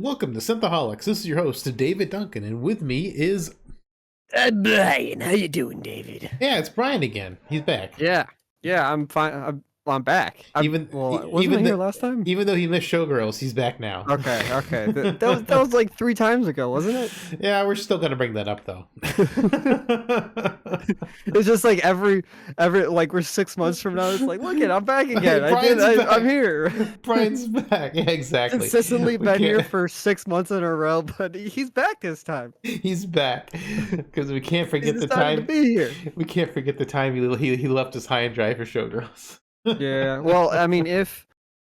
Welcome to Synthaholics. This is your host, David Duncan, and with me is... Brian, how you doing, David? Yeah, it's Brian again. He's back. Yeah, I'm fine. I'm back. Wasn't I here last time? Even though he missed Showgirls, he's back now. Okay. That was like 3 times ago, wasn't it? Yeah, we're still gonna bring that up though. It's just like every like we're 6 months from now. It's like, look it, I'm back again. I'm here. Brian's back. Yeah, exactly. Consistently been here for 6 months in a row, but he's back this time. He's back because we can't forget the time to be here. We can't forget the time he left us high and dry for Showgirls. Yeah, well, I mean,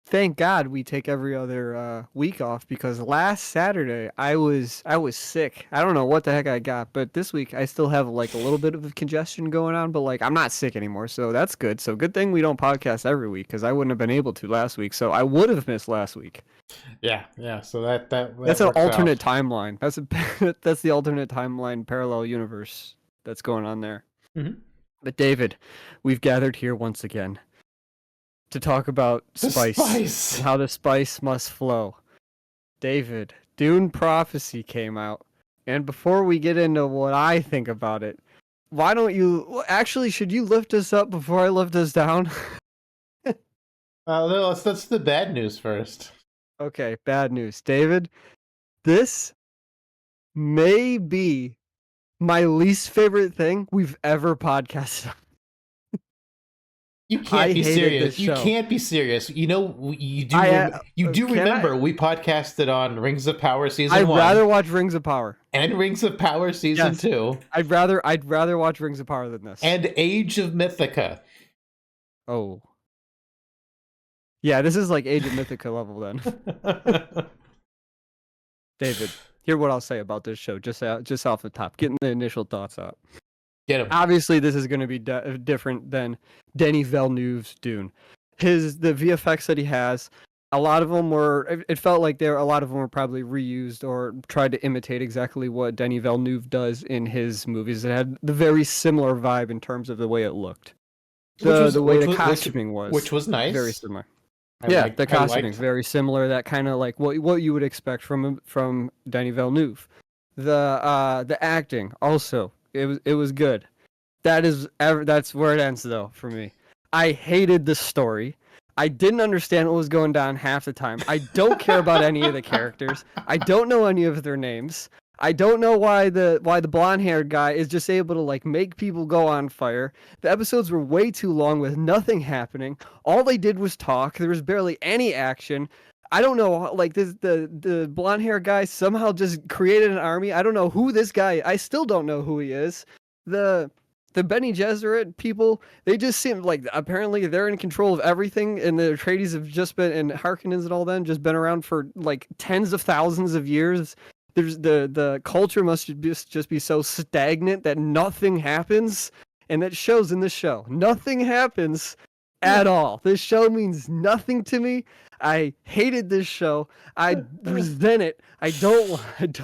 thank God we take every other week off, because last Saturday I was sick. I don't know what the heck I got, but this week I still have like a little bit of congestion going on, but like I'm not sick anymore, so that's good. So good thing we don't podcast every week, because I wouldn't have been able to last week, so I would have missed last week. Yeah. So that's an alternate timeline. That's the alternate timeline parallel universe that's going on there. Mm-hmm. But David, we've gathered here once again to talk about spice and how the spice must flow. David, Dune Prophecy came out, and before we get into what I think about it, why don't you... Actually, should you lift us up before I lift us down? No, let's the bad news first. Okay, bad news. David, this may be my least favorite thing we've ever podcasted. You can't be serious. You can't be serious. You know, you do remember we podcasted on Rings of Power season 1. I'd rather watch Rings of Power. And Rings of Power season 2. I'd rather watch Rings of Power than this. And Age of Mythica. Oh. Yeah, this is like Age of Mythica level then. David, hear what I'll say about this show, just off the top, getting the initial thoughts out. Get him. Obviously, this is going to be different than Denis Villeneuve's Dune. The VFX that he has, a lot of them were. It felt like a lot of them were probably reused or tried to imitate exactly what Denis Villeneuve does in his movies. It had the very similar vibe in terms of the way it looked, the way the costuming was, which was nice, very similar. The costuming is very similar. That kind of like what you would expect from Denis Villeneuve. The acting also. It was good. That's where it ends though for me. I hated the story. I didn't understand what was going down half the time. I don't care about any of the characters. I don't know any of their names. I don't know why the blonde-haired guy is just able to like make people go on fire. The episodes were way too long with nothing happening. All they did was talk. There was barely any action. I don't know, like the blonde hair guy somehow just created an army. I don't know who this guy. I still don't know who he is. The Bene Gesserit people, they just seem like apparently they're in control of everything, and the Atreides have just been, and Harkonnens and all them, just been around for like tens of thousands of years. There's the culture must just be so stagnant that nothing happens, and that shows in this show. Nothing happens at all. This show means nothing to me. I hated this show. I resent it. I don't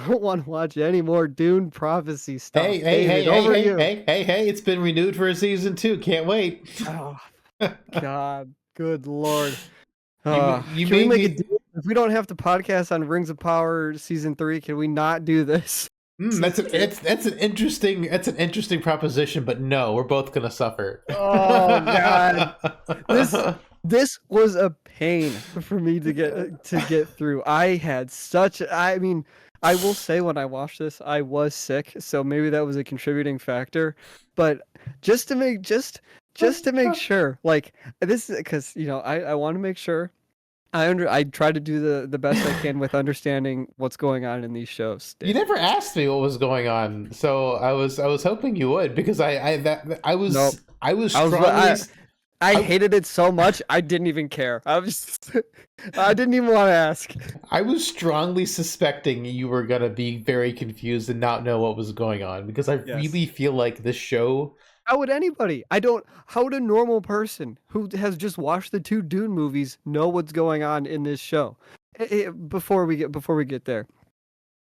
want to watch any more Dune Prophecy stuff. Hey! It's been renewed for a season 2. Can't wait. Oh, God, good Lord. Can we make a deal? If we don't have to podcast on Rings of Power season 3, can we not do this? That's an interesting proposition, but no, we're both gonna suffer. Oh God, this was a pain for me to get through. I will say when I watched this, I was sick, so maybe that was a contributing factor. But just to make sure, like this, because I want to make sure. I try to do the best I can with understanding what's going on in these shows. You never asked me what was going on, so I was hoping you would, because I hated it so much I didn't even care. I didn't even want to ask. I was strongly suspecting you were gonna be very confused and not know what was going on, because I really feel like this show. How would anybody? How would a normal person who has just watched the 2 Dune movies know what's going on in this show? Before we get there,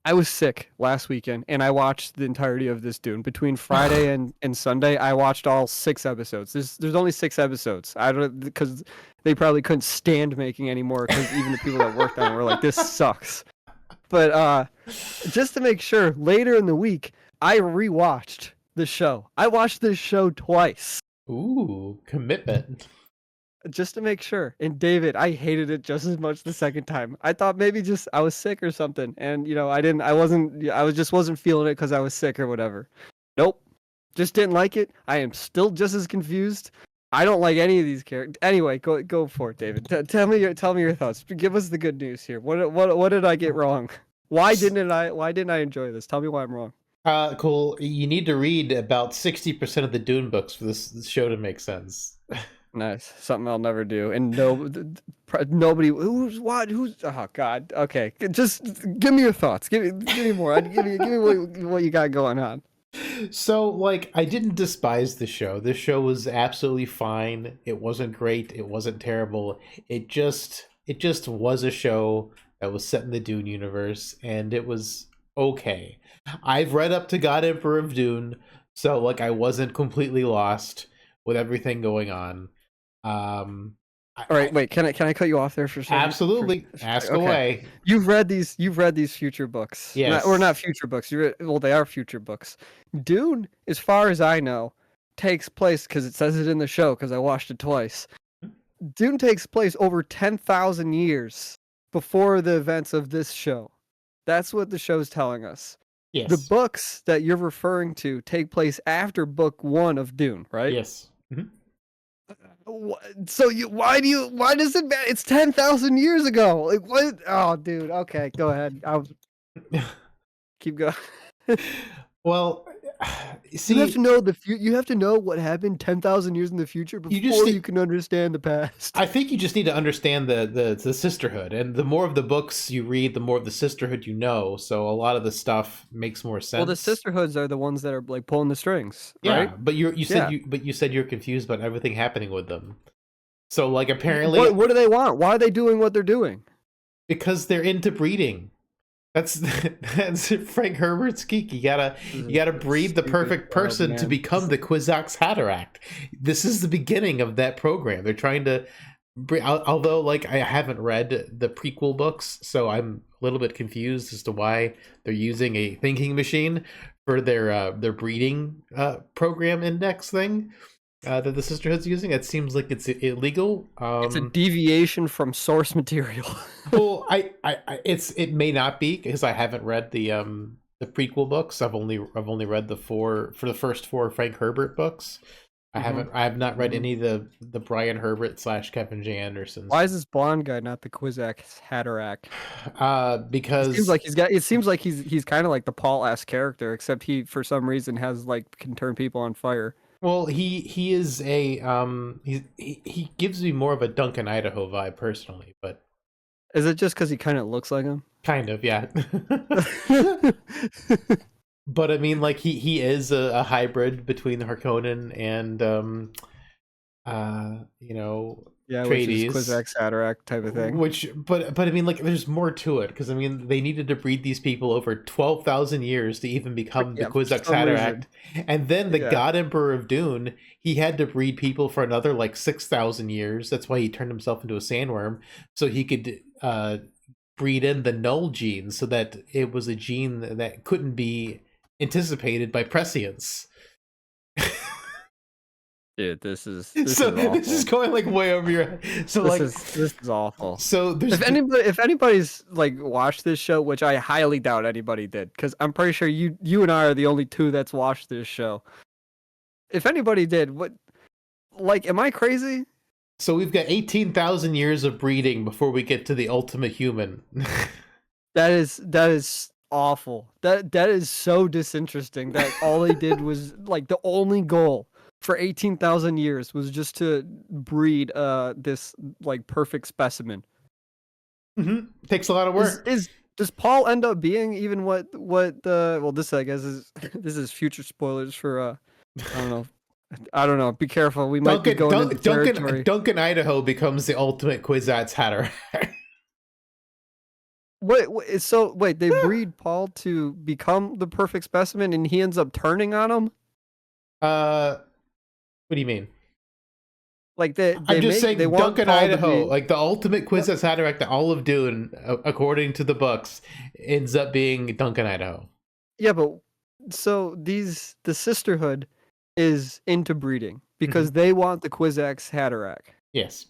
I was sick last weekend, and I watched the entirety of this Dune. Between Friday and Sunday, I watched all 6 episodes. There's only 6 episodes. I don't, because they probably couldn't stand making any more, because even the people that worked on it were like, this sucks. But just to make sure, later in the week, I rewatched the show. I watched this show twice. Ooh, commitment. Just to make sure. And David, I hated it just as much the second time. I thought maybe just I was sick or something, and I just wasn't feeling it because I was sick or whatever. Nope, just didn't like it. I am still just as confused. I don't like any of these characters. Anyway, go for it, David. Tell me your thoughts. Give us the good news here. What did I get wrong? Why didn't I enjoy this? Tell me why I'm wrong. Cool. You need to read about 60% of the Dune books for this show to make sense. Nice. Something I'll never do. And nobody who's oh god. Okay. Just give me your thoughts. Give me more. Give me what you got going on. So, like, I didn't despise the show. This show was absolutely fine. It wasn't great. It wasn't terrible. It just was a show that was set in the Dune universe, and it was okay. I've read up to God Emperor of Dune, so like I wasn't completely lost with everything going on. All right, wait. Can I cut you off there for a second? Absolutely. Ask away. You've read these future books. Yes. Not future books. They are future books. Dune, as far as I know, takes place because it says it in the show because I watched it twice. Dune takes place over 10,000 years before the events of this show. That's what the show's telling us. Yes. The books that you're referring to take place after book 1 of Dune, right? Yes. Mm-hmm. So why does it matter? It's 10,000 years ago. Like what? Oh, dude. Okay, go ahead. Keep going. Well, see, you have to know you have to know what happened 10,000 years in the future before you can understand the past. I think you just need to understand the sisterhood, and the more of the books you read, the more of the sisterhood you know. So a lot of the stuff makes more sense. Well, the sisterhoods are the ones that are like pulling the strings, right? Yeah, but you said you're confused about everything happening with them. So like apparently, what do they want? Why are they doing what they're doing? Because they're into breeding. That's Frank Herbert's geek. You gotta breed the perfect person to become the Kwisatz Haderach. This is the beginning of that program. They're trying to although like I haven't read the prequel books, so I'm a little bit confused as to why they're using a thinking machine for their breeding program index thing. That the sisterhood's using. It seems like it's illegal. It's a deviation from source material. Well, it may not be because I haven't read the prequel books. I've only read the first 4 Frank Herbert books. I have not read any of the Brian Herbert / Kevin J. Andersons. Why is this blonde guy not the Kwisatz Haderach? Because it seems like he's kind of like the Paul-esque character, except he for some reason can turn people on fire. Well, he is a he gives me more of a Duncan Idaho vibe personally, but is it just because he kind of looks like him? Kind of, yeah. But I mean, like he is a hybrid between Harkonnen and Trades, Kwisatz Haderach type of thing. But I mean, like, there's more to it because I mean, they needed to breed these people over 12,000 years to even become the Kwisatz Haderach, and then the God Emperor of Dune, he had to breed people for another like 6,000 years. That's why he turned himself into a sandworm so he could breed in the null gene, so that it was a gene that couldn't be anticipated by prescience. Dude, this is awful. This is going like way over your head. So this is awful. So if anybody's like watched this show, which I highly doubt anybody did, because I'm pretty sure you and I are the only two that's watched this show. If anybody did, am I crazy? So we've got 18,000 years of breeding before we get to the ultimate human. That is awful. That is so disinteresting that all they did was like the only goal for 18,000 years was just to breed this like perfect specimen. Mm-hmm. Takes a lot of work. Does Paul end up being even what this I guess this is future spoilers for I don't know. Be careful. We might be going into territory. Duncan Idaho becomes the ultimate Kwisatz Haderach. Wait, they breed Paul to become the perfect specimen and he ends up turning on him? What do you mean? Like I'm just saying, they want Duncan, Paul to Idaho, be. like the ultimate Kwisatz Haderach, the all of Dune, according to the books, ends up being Duncan, Idaho. Yeah, but so the sisterhood is into breeding because they want the Kwisatz Haderach. Yes.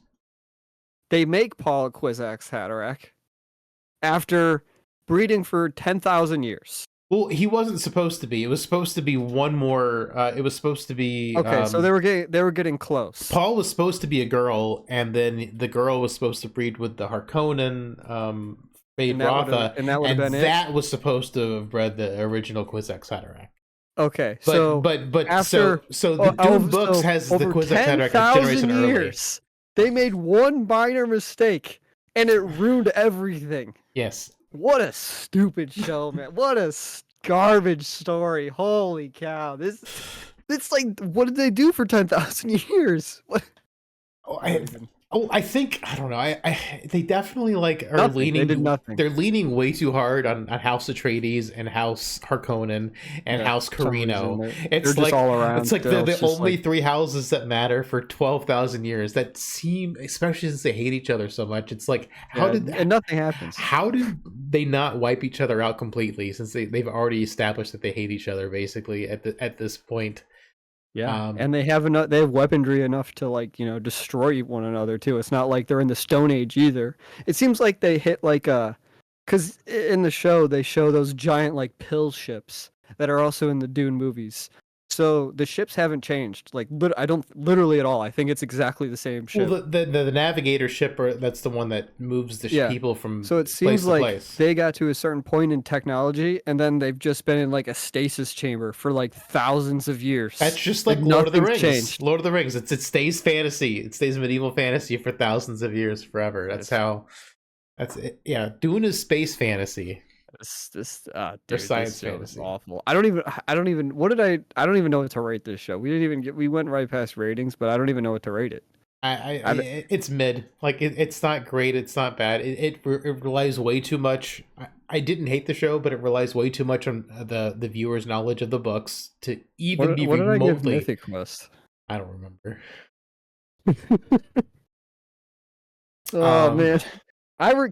They make Paul a Kwisatz Haderach after breeding for 10,000 years. Well, he wasn't supposed to be. It was supposed to be one more. It was supposed to be. Okay, so they were getting close. Paul was supposed to be a girl, and then the girl was supposed to breed with the Harkonnen, Fade Rotha, and that was supposed to have bred the original Kwisatz Haderach. Okay, but after the Dune books has the Kwisatz Haderach a generation years, early. They made one minor mistake, and it ruined everything. Yes. What a stupid show, man! What a garbage story! Holy cow! It's like, what did they do for 10,000 years? What? I think, I don't know. They definitely like are nothing. leaning. They did nothing. They're leaning way too hard on House Atreides and House Harkonnen and House Carino. It's like all around. It's like they're the only three houses that matter for 12,000 years. That seem, especially since they hate each other so much. It's like, and nothing happens. How did they not wipe each other out completely? Since they've already established that they hate each other basically at this point. Yeah, and they have weaponry enough to, like, destroy one another too. It's not like they're in the Stone Age either. It seems like they hit like because in the show they show those giant like pill ships that are also in the Dune movies. So the ships haven't changed, like I don't literally at all. I think it's exactly the same ship. Well, the navigator ship, that's the one that moves the people from. So it seems place like they got to a certain point in technology, and then they've just been in like a stasis chamber for like thousands of years. That's just like Lord of the Rings. Changed. Lord of the Rings. It stays fantasy. It stays medieval fantasy for thousands of years, forever. That's how. That's it. Yeah, Dune is space fantasy. Dude, science fantasy. Awful. I don't even I don't even know what to rate this show. We went right past ratings, but I don't even know what to rate it. It's mid. Like it's not great, it's not bad. It relies way too much. I didn't hate the show, but it relies way too much on the viewer's knowledge of the books to even be remotely. What did I give Mythic Quest? I don't remember. Man.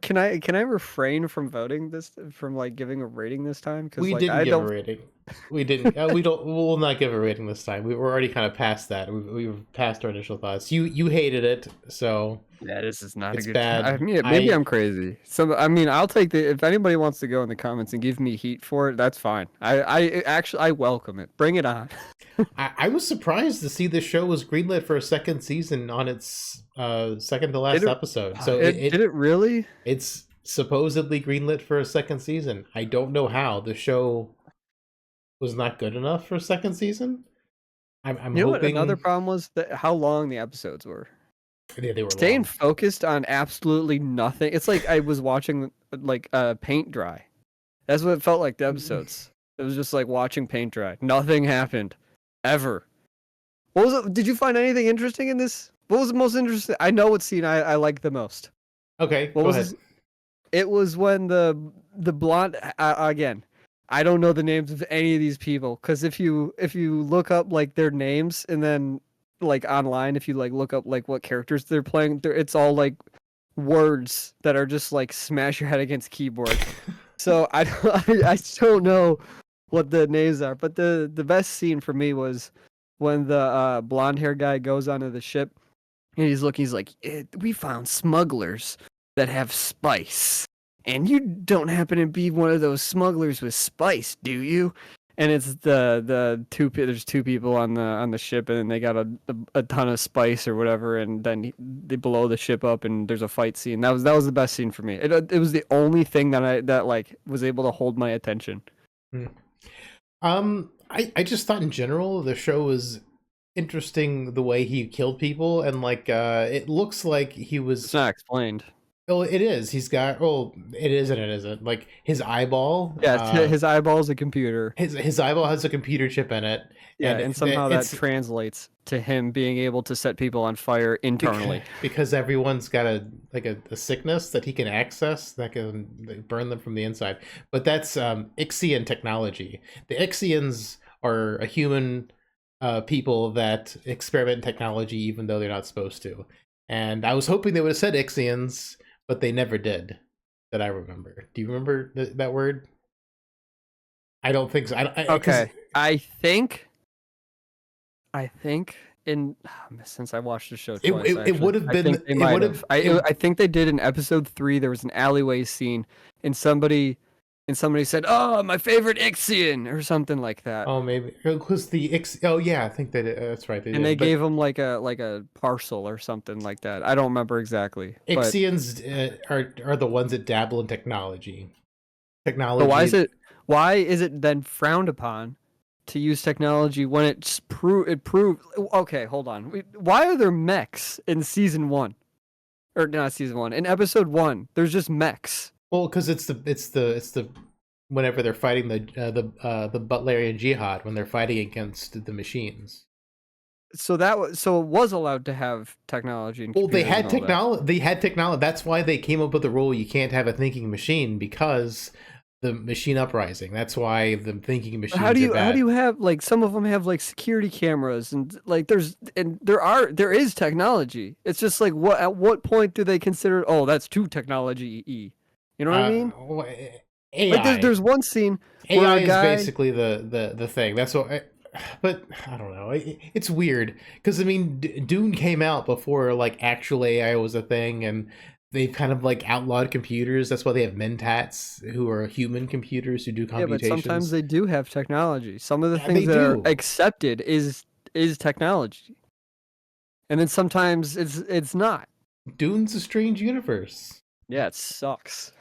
Can I refrain from voting from like giving a rating this time? Because we didn't give a rating. We didn't. We'll not give a rating this time. We were already kind of past that. We were past our initial thoughts. You hated it, so yeah, this is not it's a good. Bad. I mean, maybe I'm crazy. So I mean, I'll take if anybody wants to go in the comments and give me heat for it, that's fine. I welcome it. Bring it on. I was surprised to see this show was greenlit for a second season on its second to last episode. So did it really? It's supposedly greenlit for a second season. I don't know how. The show was not good enough for a second season. I'm hoping. What another problem was how long the episodes were. Yeah, they were staying long. Focused on absolutely nothing. It's like I was watching like paint dry. That's what it felt like. The episodes. It was just like watching paint dry. Nothing happened, ever. What was it? Did you find anything interesting in this? What was the most interesting? I know what scene I liked the most. Okay, what go was ahead. This? It was when the blonde again. I don't know the names of any of these people because if you look up like their names and then like online, if you like look up like what characters they're playing, it's all like words that are just like smash your head against keyboard. So I don't know what the names are, but the best scene for me was when the blonde hair guy goes onto the ship and he's like, we found smugglers that have spice. And you don't happen to be one of those smugglers with spice, do you? And it's there's two people on the ship, and they got a ton of spice or whatever, and then they blow the ship up, and there's a fight scene. That was the best scene for me. It was the only thing that like was able to hold my attention. I just thought in general the show was interesting the way he killed people, and like it looks like he was. It's not explained. Oh, it is. He's got. Oh, it is and it isn't. Like his eyeball. Yeah, his eyeball is a computer. His eyeball has a computer chip in it. Yeah, and somehow that translates to him being able to set people on fire internally. Because everyone's got a sickness that he can access that can burn them from the inside. But that's Ixian technology. The Ixians are a human people that experiment in technology even though they're not supposed to. And I was hoping they would have said Ixians, but they never did, that I remember. Do you remember that word? I don't think so. Okay, I think in since I watched the show twice, it would have been. They might have. I think they did in episode 3. There was an alleyway scene, and somebody said, "Oh, my favorite Ixian," or something like that. Oh, maybe because the Oh, yeah, I think that that's right. They gave him like a parcel or something like that. I don't remember exactly. Ixians are the ones that dabble in technology. But why is it then frowned upon to use technology when it proved? Okay, hold on. Why are there mechs in season 1? Or not season 1, in episode 1? There's just mechs. Well, because it's the whenever they're fighting the Butlerian Jihad, when they're fighting against the machines. So it was allowed to have technology. Well, they had technology. They had technology. That's why they came up with the rule: you can't have a thinking machine, because the machine uprising. That's why the thinking machines. How do you have, like, some of them have like security cameras, and like there is technology. It's just like, at what point do they consider, oh, that's too technology-y? You know what I mean? AI. Like there's one scene where AI is basically the thing. That's what. But I don't know. It's weird because I mean, Dune came out before like actual AI was a thing, and they've kind of like outlawed computers. That's why they have mentats, who are human computers who do computations. Yeah, but sometimes they do have technology. Some of the things that are accepted is technology, and then sometimes it's not. Dune's a strange universe. Yeah, it sucks.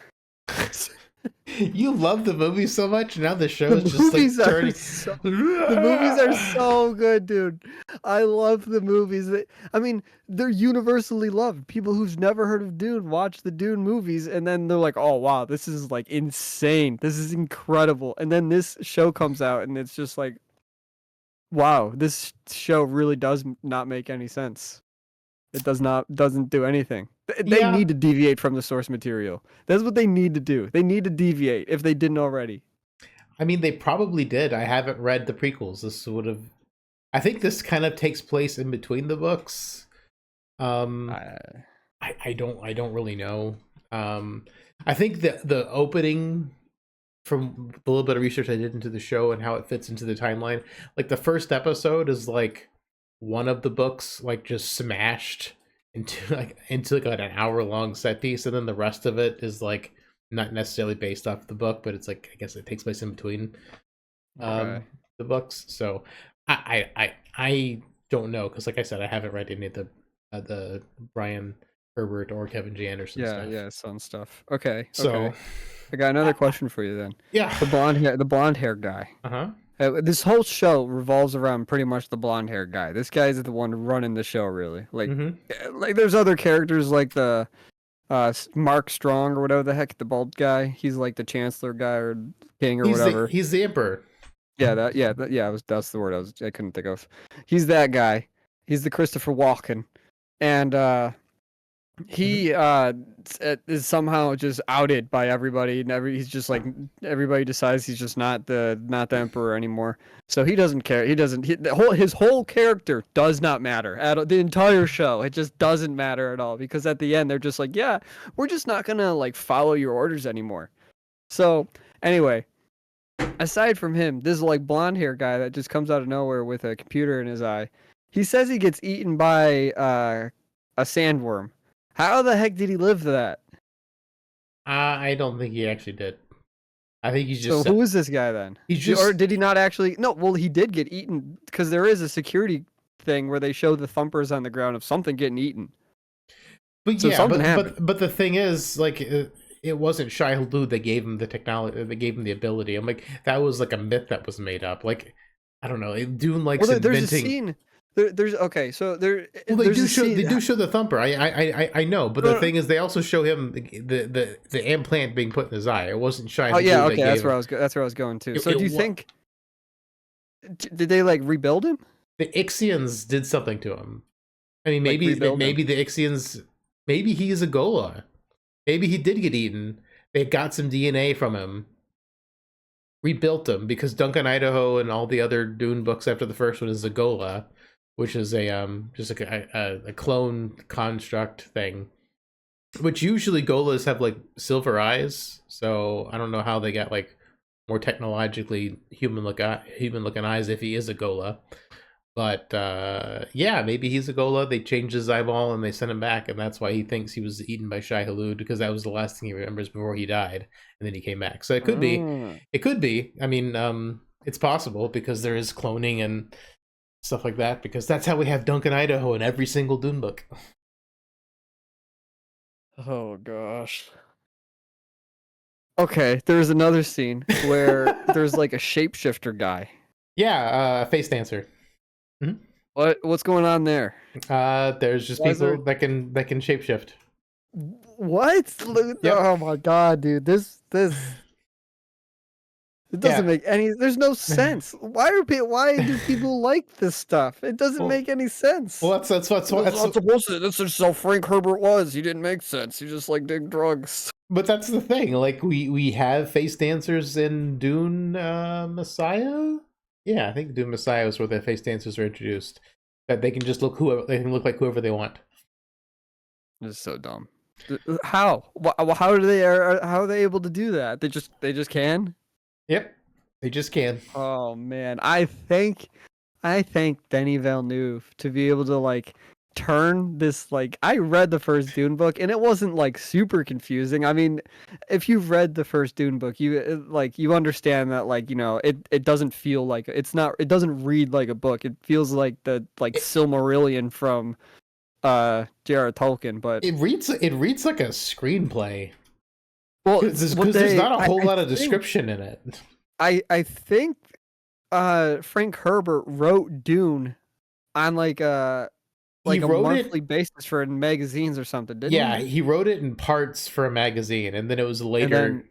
You love the movie so much, now the show is just like turning. The movies are so good, dude. I love the movies. I mean, they're universally loved. People who've never heard of Dune watch the Dune movies, and then they're like, "Oh wow, this is like insane. This is incredible." And then this show comes out, and it's just like, "Wow, this show really does not make any sense. It doesn't do anything." They need to deviate from the source material. That's what they need to do. They need to deviate if they didn't already. I mean, they probably did. I haven't read the prequels. This would have. I think this kind of takes place in between the books. I don't really know. I think that the opening, from the little bit of research I did into the show and how it fits into the timeline, like the first episode is like one of the books, like just smashed into like an hour-long set piece, and then the rest of it is like not necessarily based off the book, but it's like, I guess it takes place in between the books. So I don't know, because like I said, I haven't read any of the Brian Herbert or Kevin J. Anderson stuff. Yeah, Sun stuff. Okay. So I got another question for you then. Yeah. The blonde hair guy. This whole show revolves around pretty much the blonde hair guy. This guy is the one running the show, really. Like, like there's other characters like the Mark Strong or whatever the heck, the bald guy. He's like the chancellor guy or king or whatever. He's the emperor. Yeah, that's the word I couldn't think of. He's that guy. He's the Christopher Walken, and he is somehow just outed by everybody, and he's just like, everybody decides he's just not the emperor anymore. So he doesn't care. His whole character does not matter at all. The entire show, it just doesn't matter at all, because at the end they're just like, yeah, we're just not gonna like follow your orders anymore. So anyway, aside from him, this like blonde hair guy that just comes out of nowhere with a computer in his eye, he says he gets eaten by a sandworm. How the heck did he live to that? I don't think he actually did. I think he's just. So who is this guy then? Or did he not actually? No, well, he did get eaten, because there is a security thing where they show the thumpers on the ground of something getting eaten. But so but the thing is, like, it wasn't Shai Hulud that gave him the technology, that gave him the ability. I'm like, that was like a myth that was made up. Like, I don't know. Dune likes inventing. There's a scene. There's okay, so there. Well, they do show the thumper. I know, but the thing is, they also show him the implant being put in his eye. It wasn't Shai. Oh yeah, okay, that's where I was going to. So do you think? Did they like rebuild him? The Ixians did something to him. I mean, maybe the Ixians. Maybe he is a Gola. Maybe he did get eaten. They got some DNA from him. rebuilt him because Duncan Idaho and all the other Dune books after the first one is a Gola, which is a just like a clone construct thing. Which usually Golas have like silver eyes, so I don't know how they got like more technologically human looking eyes if he is a Gola. But yeah, maybe he's a Gola. They changed his eyeball and they sent him back, and that's why he thinks he was eaten by Shai Hulud, because that was the last thing he remembers before he died, and then he came back. So it could be. It could be. I mean, it's possible because there is cloning and stuff like that. Because that's how we have Duncan Idaho in every single Dune book. Oh gosh. Okay, there's another scene where there's like a shapeshifter guy. Yeah, face dancer. Mm-hmm. What's going on there? There's just people that can shapeshift. What? Yep. Oh my god, dude! This it doesn't make any. There's no sense. Why do people like this stuff? It doesn't make any sense. Well, that's supposed to. This is how Frank Herbert was. He didn't make sense. He just like did drugs. But that's the thing. Like we have face dancers in Dune Messiah. Yeah, I think Dune Messiah was where the face dancers were introduced. That they can just look like whoever they want. This is so dumb. How? How are they able to do that? They just can? Yep. They just can. Oh man. I thank Denis Villeneuve to be able to like turn this, like, I read the first Dune book and it wasn't like super confusing. I mean, if you've read the first Dune book, you understand that, like, you know, it doesn't feel like it doesn't read like a book. It feels like the Silmarillion from J.R.R. Tolkien, but it reads like a screenplay. Well, because there's not a whole lot of description in it. I think Frank Herbert wrote Dune on like a monthly basis for magazines or something, didn't he? He wrote it in parts for a magazine, and then it was later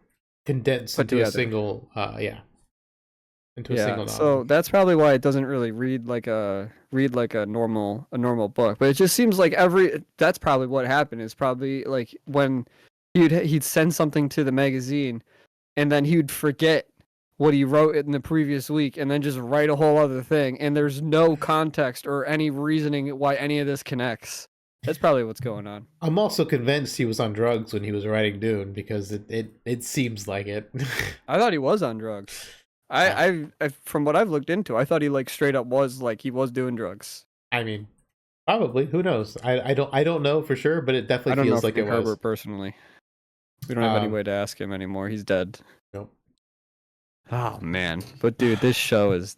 condensed into a single into a single novel. So that's probably why it doesn't really read like a normal book. But it just seems like that's probably what happened. Is probably like when he'd send something to the magazine and then he'd forget what he wrote in the previous week and then just write a whole other thing, and there's no context or any reasoning why any of this connects. That's probably what's going on. I'm also convinced he was on drugs when he was writing Dune, because it seems like it. I thought he was on drugs. I from what I've looked into, I thought he like straight up was like he was doing drugs. I mean, probably. Who knows? I don't know for sure, but it definitely feels like it was. Herbert personally. We don't have any way to ask him anymore. He's dead. Nope. Oh man, but dude, this show is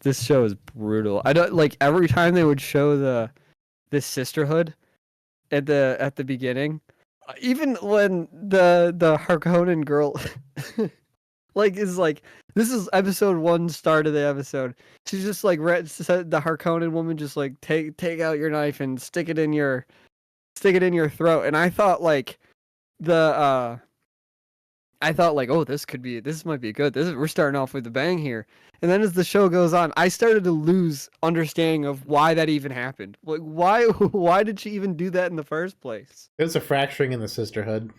brutal. I don't like every time they would show this sisterhood at the beginning, even when the Harkonnen girl like is like, this is episode 1, start of the episode. She's just like said the Harkonnen woman just like take out your knife and stick it in your throat, and I thought like oh, this might be good. We're starting off with a bang here. And then as the show goes on, I started to lose understanding of why that even happened. Like, why did she even do that in the first place? It was a fracturing in the sisterhood.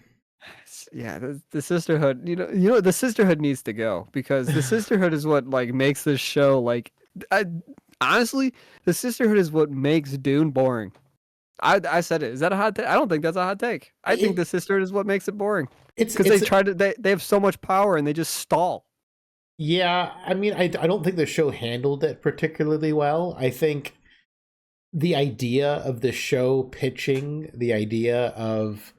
Yeah, the sisterhood. You know, the sisterhood needs to go, because the sisterhood is what like makes this show like. Honestly, the sisterhood is what makes Dune boring. I said it. Is that a hot take? I don't think that's a hot take. I think the sisterhood is what makes it boring. It's because they have so much power and they just stall. Yeah, I mean, I don't think the show handled it particularly well. I think the idea of the show pitching the idea of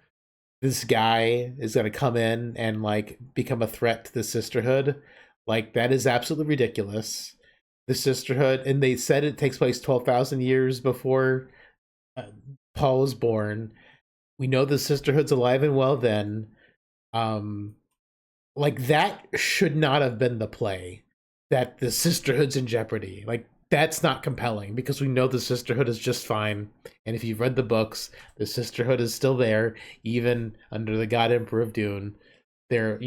this guy is going to come in and like become a threat to the sisterhood, like, that is absolutely ridiculous. The sisterhood, and they said it takes place 12,000 years before Paul was born. We know the sisterhood's alive and well then. Like, that should not have been the play, that the sisterhood's in jeopardy. Like, that's not compelling, because we know the sisterhood is just fine. And if you've read the books, the sisterhood is still there, even under the God Emperor of Dune. They're,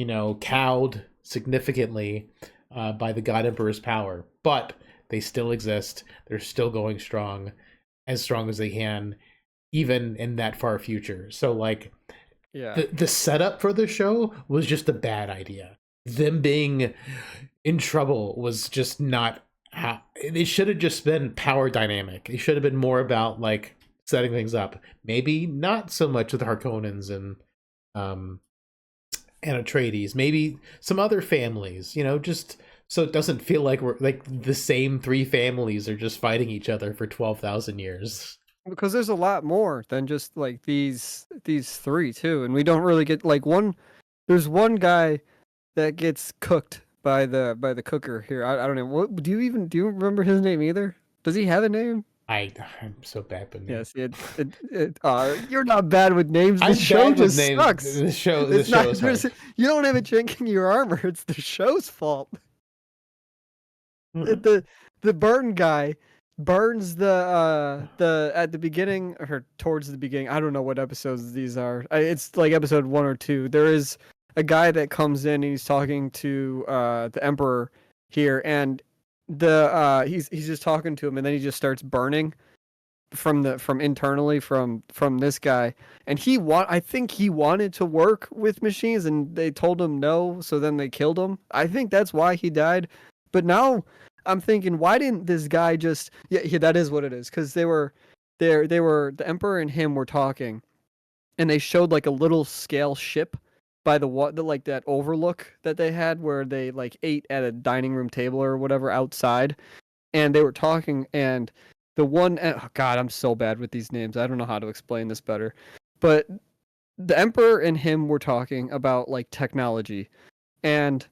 cowed significantly by the God Emperor's power, but they still exist. They're still going strong as they can, even in that far future. So, like, yeah, the setup for the show was just a bad idea. them being in trouble was just not how it should have just been power dynamic. It should have been more about like setting things up. Maybe not so much with Harkonnens um and Atreides. Maybe some other families, just so it doesn't feel like we're like the same three families are just fighting each other for 12,000 years. Because there's a lot more than just like these three too, and we don't really get like one. There's one guy that gets cooked by the cooker here. I don't know. What do you remember his name either? Does he have a name? I'm so bad with names. Yes, you're not bad with names. I'm The show bad with just names. sucks. The show It's is not. hard. You don't have a chink in your armor. It's the show's fault. The burn guy burns the at the beginning or towards the beginning. I don't know what episodes these are. It's like episode 1 or 2. There is a guy that comes in and he's talking to the Emperor here, and he's just talking to him, and then he just starts burning from internally from this guy, and I think he wanted to work with machines, and they told him no, so then they killed him. I think that's why he died. But now I'm thinking, why didn't this guy just yeah, that is what it is, because they were the Emperor and him were talking, and they showed like a little scale ship by the like that overlook that they had where they like ate at a dining room table or whatever outside, and they were talking, and the one oh God, I'm so bad with these names. I don't know how to explain this better. But the Emperor and him were talking about like technology, and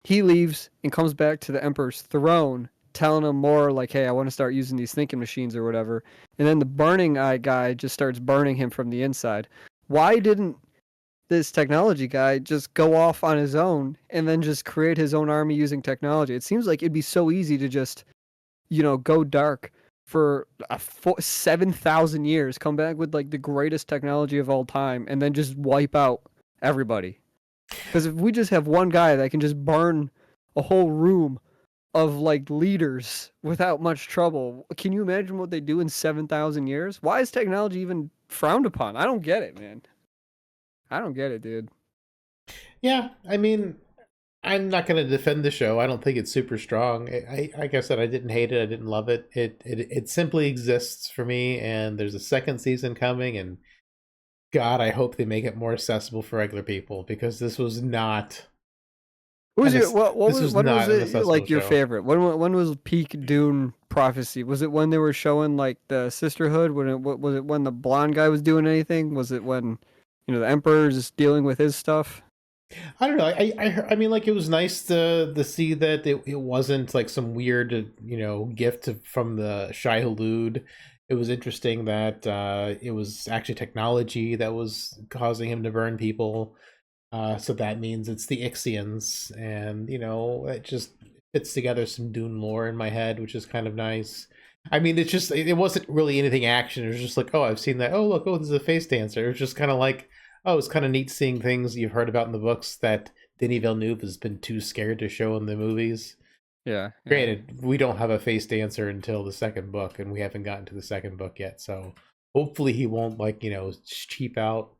he leaves and comes back to the Emperor's throne, telling him more like, hey, I want to start using these thinking machines or whatever. And then the burning eye guy just starts burning him from the inside. Why didn't this technology guy just go off on his own and then just create his own army using technology? It seems like it'd be so easy to just, go dark for 7,000 years, come back with like the greatest technology of all time, and then just wipe out everybody. Because if we just have one guy that can just burn a whole room of like leaders without much trouble, can you imagine what they do in 7,000 years? Why is technology even frowned upon? I don't get it, man. I don't get it, dude. Yeah, I mean, I'm not going to defend the show. I don't think it's super strong. Like I said, I didn't hate it. I didn't love it. It simply exists for me. And there's a second season coming. And God, I hope they make it more accessible for regular people, because this was not. What was when was it like your show. favorite? When was peak Dune Prophecy? Was it when they were showing like the sisterhood? Was it when the blonde guy was doing anything? Was it when the Emperor's dealing with his stuff? I don't know. I mean, like, it was nice to see that it wasn't like some weird gift from the Shai Hulud. It was interesting that it was actually technology that was causing him to burn people. So that means it's the Ixians, and it just fits together some Dune lore in my head, which is kind of nice. I mean, it wasn't really anything action. It was just like, oh, I've seen that. Oh, look, this is a face dancer. It was just kind of like, oh, it's kind of neat seeing things you've heard about in the books that Denis Villeneuve has been too scared to show in the movies. Yeah. Granted, we don't have a face dancer until the second book, and we haven't gotten to the second book yet. So hopefully he won't cheap out.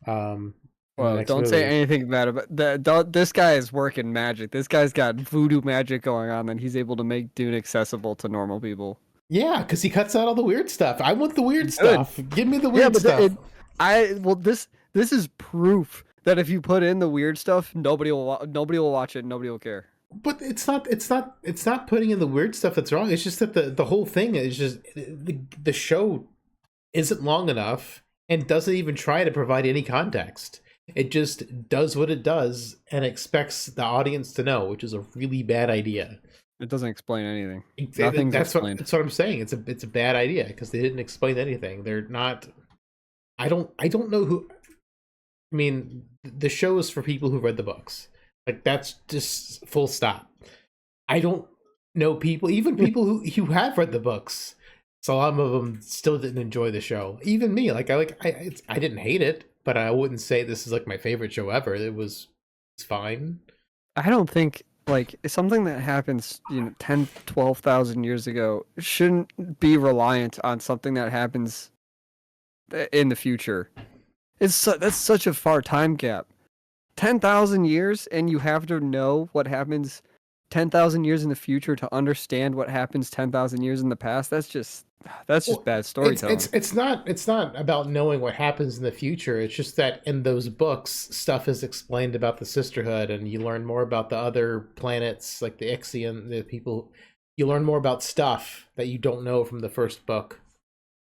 Well, don't say anything bad about this guy is working magic. This guy's got voodoo magic going on, and he's able to make Dune accessible to normal people. Yeah, because he cuts out all the weird stuff. I want the weird stuff. Give me the weird stuff. This is proof that if you put in the weird stuff, nobody will watch it. Nobody will care. But it's not putting in the weird stuff that's wrong. It's just that the whole thing is just the show isn't long enough and doesn't even try to provide any context. It just does what it does and expects the audience to know, which is a really bad idea. It doesn't explain anything. Nothing's explained. That's what I'm saying. It's a bad idea because they didn't explain anything. They're not. I don't know who. I mean, the show is for people who read the books. Like, that's just full stop. I don't know people, even people who have read the books. Some of them still didn't enjoy the show. Even me, I didn't hate it, but I wouldn't say this is like my favorite show ever. It's fine. I don't think like something that happens 10 12,000 years ago shouldn't be reliant on something that happens in the future. That's such a far time gap. 10,000 years, and you have to know what happens 10,000 years in the future to understand what happens 10,000 years in the past. That's just bad storytelling. It's not about knowing what happens in the future. It's just that in those books, stuff is explained about the sisterhood, and you learn more about the other planets, like the Ixian, the people. You learn more about stuff that you don't know from the first book,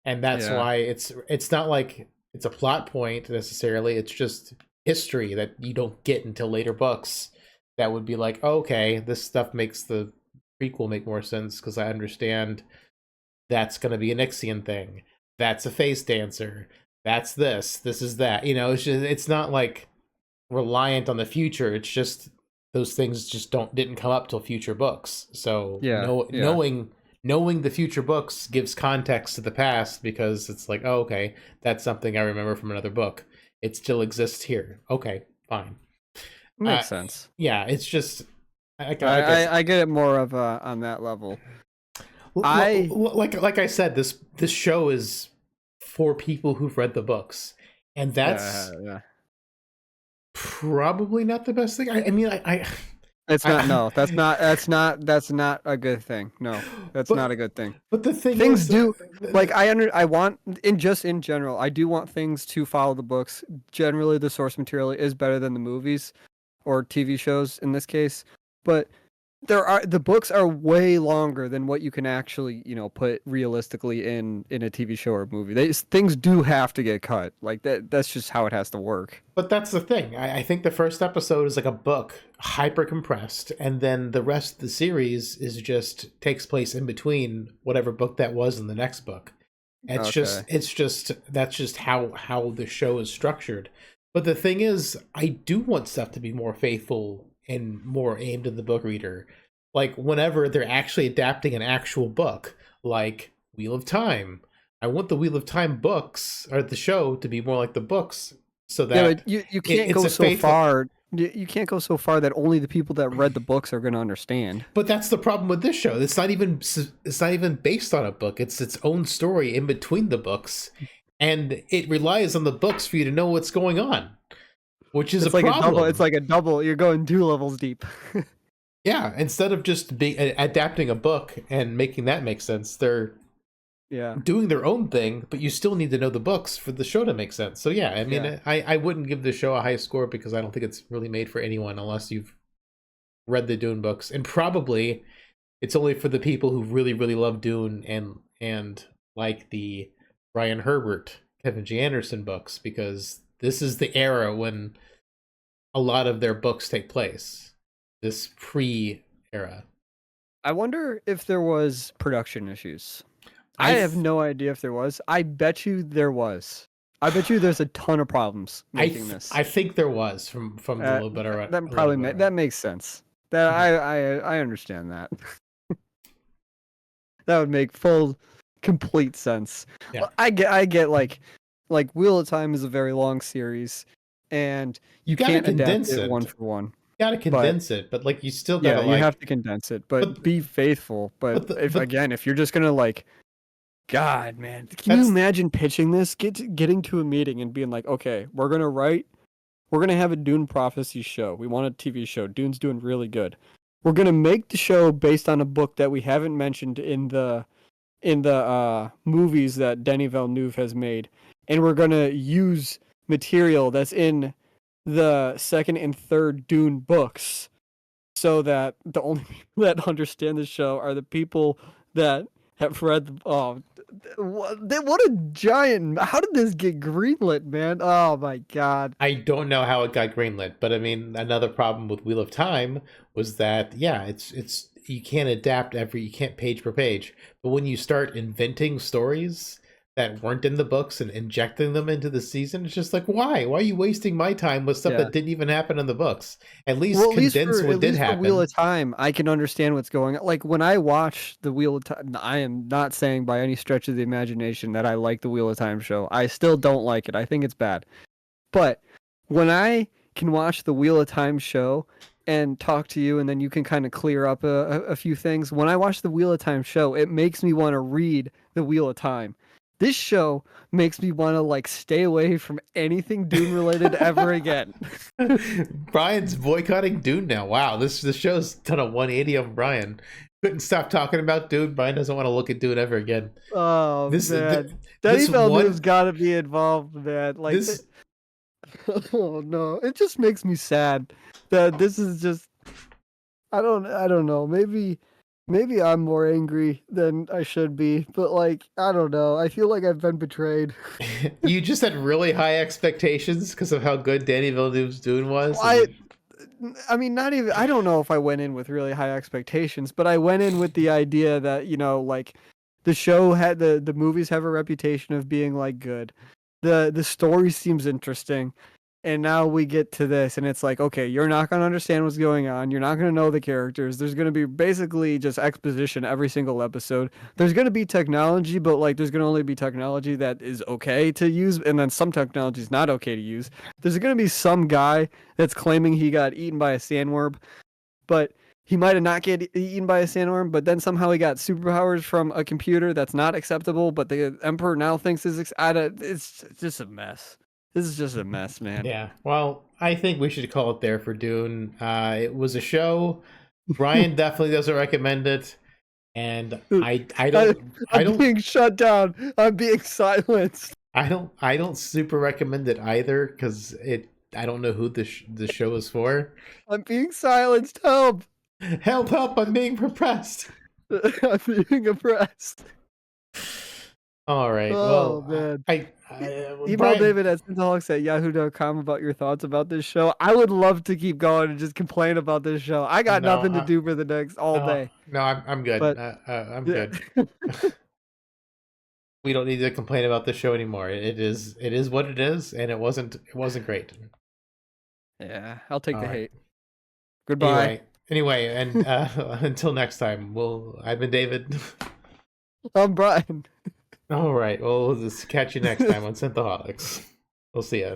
and that's why it's not like it's a plot point necessarily. It's just history that you don't get until later books. That would be like, oh, okay, this stuff makes the prequel make more sense because I understand that's going to be an Ixian thing. That's a face dancer. That's this. This is that. It's not like reliant on the future. It's just those things just didn't come up till future books. So knowing the future books gives context to the past because it's like, oh, okay, that's something I remember from another book. It still exists here. Okay, fine. Makes sense. Yeah, it's just I get it more of on that level. Like I said, this show is for people who've read the books, and that's probably not the best thing. It's not. No, that's not a good thing. No, that's not a good thing. But the thing things do like I want in general. I do want things to follow the books. Generally, the source material is better than the movies or TV shows in this case, but the books are way longer than what you can actually put realistically in a TV show or movie. Things do have to get cut. Like that's just how it has to work. But that's the thing. I think the first episode is like a book, hyper compressed, and then the rest of the series takes place in between whatever book that was in the next book. That's just how the show is structured. But the thing is, I do want stuff to be more faithful and more aimed at the book reader. Like whenever they're actually adapting an actual book, like Wheel of Time. I want the Wheel of Time books or the show to be more like the books, so that you can't go so far. You can't go so far that only the people that read the books are going to understand. But that's the problem with this show. It's not even based on a book. It's its own story in between the books, and it relies on the books for you to know what's going on, which is a problem. It's like a double. You're going 2 levels deep. Yeah, instead of just adapting a book and making that make sense, they're doing their own thing, but you still need to know the books for the show to make sense. So yeah, I mean, I wouldn't give the show a high score because I don't think it's really made for anyone unless you've read the Dune books, and probably it's only for the people who really, really love Dune and like the Brian Herbert, Kevin G. Anderson books, because this is the era when a lot of their books take place. This pre-era. I wonder if there was production issues. I have no idea if there was. I bet you there was. I bet you there's a ton of problems making this. I think there was from the little bit of that probably that makes sense. That I understand that. That would make complete sense. Yeah. I get like Wheel of Time is a very long series, and you can't adapt it one for one. You gotta condense it, but like you still gotta you have to condense it, but be faithful. But if you're just gonna God, man, can you imagine pitching this, getting to a meeting and being like, okay, we're gonna have a Dune Prophecy show. We want a TV show. Dune's doing really good. We're gonna make the show based on a book that we haven't mentioned in the movies that Denis Villeneuve has made, and we're gonna use material that's in the second and third Dune books, so that the only people that understand the show are the people that have read. What a giant! How did this get greenlit, man? Oh my god! I don't know how it got greenlit, but I mean, another problem with Wheel of Time was that it's you can't adapt you can't page per page, but when you start inventing stories that weren't in the books and injecting them into the season, it's just like, why are you wasting my time with stuff that didn't even happen in the books? At least condense what did happen. Wheel of Time, I can understand what's going on. Like when I watch the Wheel of Time, I am not saying by any stretch of the imagination that I like the Wheel of Time show. I still don't like it. I think it's bad. But when I can watch the Wheel of Time show and talk to you, and then you can kind of clear up a few things. When I watch the Wheel of Time show, it makes me want to read the Wheel of Time. This show makes me want to like stay away from anything Dune related ever again. Brian's boycotting Dune now. Wow, this show's done a 180 on Brian. Couldn't stop talking about Dune. Brian doesn't want to look at Dune ever again. Oh man, Danny Villeneuve's got to be involved, man. Like this. Oh no, it just makes me sad that this is just. I don't know. Maybe I'm more angry than I should be, but like I don't know. I feel like I've been betrayed. You just had really high expectations because of how good Danny Villeneuve's Dune was. I mean, not even. I don't know if I went in with really high expectations, but I went in with the idea that like the show had the movies have a reputation of being like good. The story seems interesting. And now we get to this, and it's like, okay, you're not going to understand what's going on. You're not going to know the characters. There's going to be basically just exposition every single episode. There's going to be technology, but like there's going to only be technology that is okay to use, and then some technology is not okay to use. There's going to be some guy that's claiming he got eaten by a sandworm, but he might have not get eaten by a sandworm, but then somehow he got superpowers from a computer that's not acceptable, but the Emperor now thinks it's just a mess. This is just a mess, man. Yeah. Well, I think we should call it there for Dune. It was a show. Brian definitely doesn't recommend it, and I don't. I'm being shut down. I'm being silenced. I don't super recommend it either because I don't know who the show is for. I'm being silenced. Help! Help! I'm being repressed. I'm being oppressed. All right. Oh, well, man. Email David at Synthaholics at yahoo.com about your thoughts about this show. I would love to keep going and just complain about this show. I got nothing to do for the next all day. No, I'm good. But, I'm good. We don't need to complain about this show anymore. It is what it is, and it wasn't great. Yeah, I'll take the hate. Goodbye. Anyway, and until next time, I've been David. I'm Brian. All right. Well, we'll just catch you next time on Synthaholics. We'll see ya.